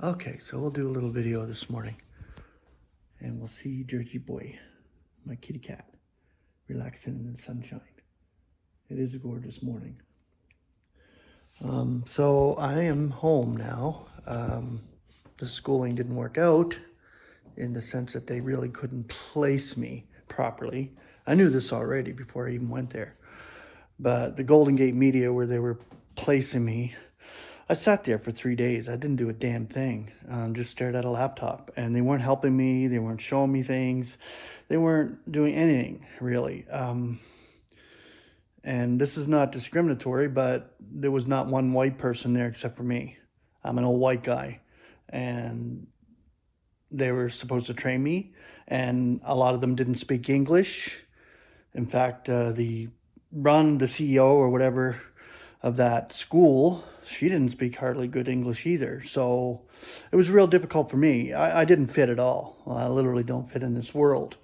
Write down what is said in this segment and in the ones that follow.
Okay, so we'll do a little video this morning and we'll see Jersey Boy, my kitty cat, relaxing in the sunshine. It is a gorgeous morning. So I am home now. The schooling didn't work out in the sense that they really couldn't place me properly. I knew this already before I even went there. But the Golden Gate Media, where they were placing me, I sat there for 3 days. I didn't do a damn thing. Just stared at a laptop. And they weren't helping me. They weren't showing me things. They weren't doing anything, really. And this is not discriminatory, but there was not one white person there except for me. I'm an old white guy. And they were supposed to train me. And a lot of them didn't speak English. In fact, the CEO or whatever of that school, she didn't speak hardly good English either. So it was real difficult for me. I didn't fit at all. Well, I literally don't fit in this world.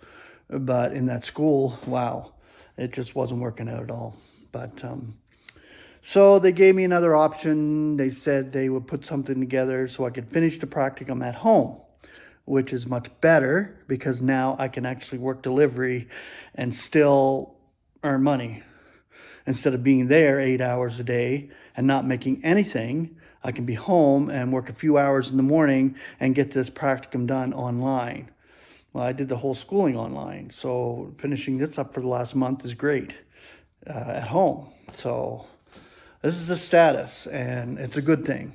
But in that school, wow, it just wasn't working out at all. But so they gave me another option. They said they would put something together so I could finish the practicum at home, which is much better because now I can actually work delivery and still earn money. Instead of being there 8 hours a day and not making anything, I can be home and work a few hours in the morning and get this practicum done online. Well, I did the whole schooling online, so finishing this up for the last month is great at home. So this is the status, and it's a good thing.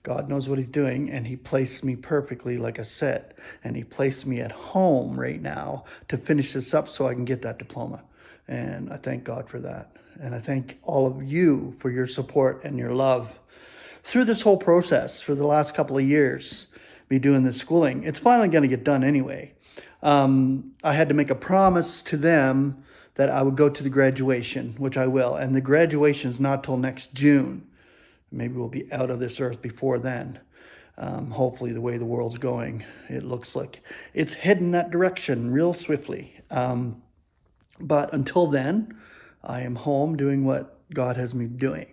God knows what he's doing, and he placed me perfectly, like I said, and he placed me at home right now to finish this up so I can get that diploma. And I thank God for that. And I thank all of you for your support and your love through this whole process for the last couple of years, me doing this schooling. It's finally going to get done anyway. I had to make a promise to them that I would go to the graduation, which I will. And the graduation is not till next June. Maybe we'll be out of this earth before then. Hopefully, the way the world's going, it looks like it's heading that direction real swiftly. But until then, I am home doing what God has me doing.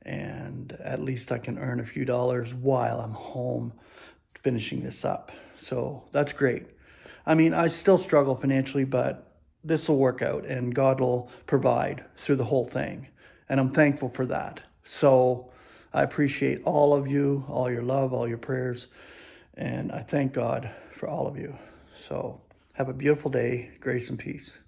And at least I can earn a few dollars while I'm home finishing this up. So that's great. I mean, I still struggle financially, but this will work out and God will provide through the whole thing. And I'm thankful for that. So I appreciate all of you, all your love, all your prayers. And I thank God for all of you. So have a beautiful day. Grace and peace.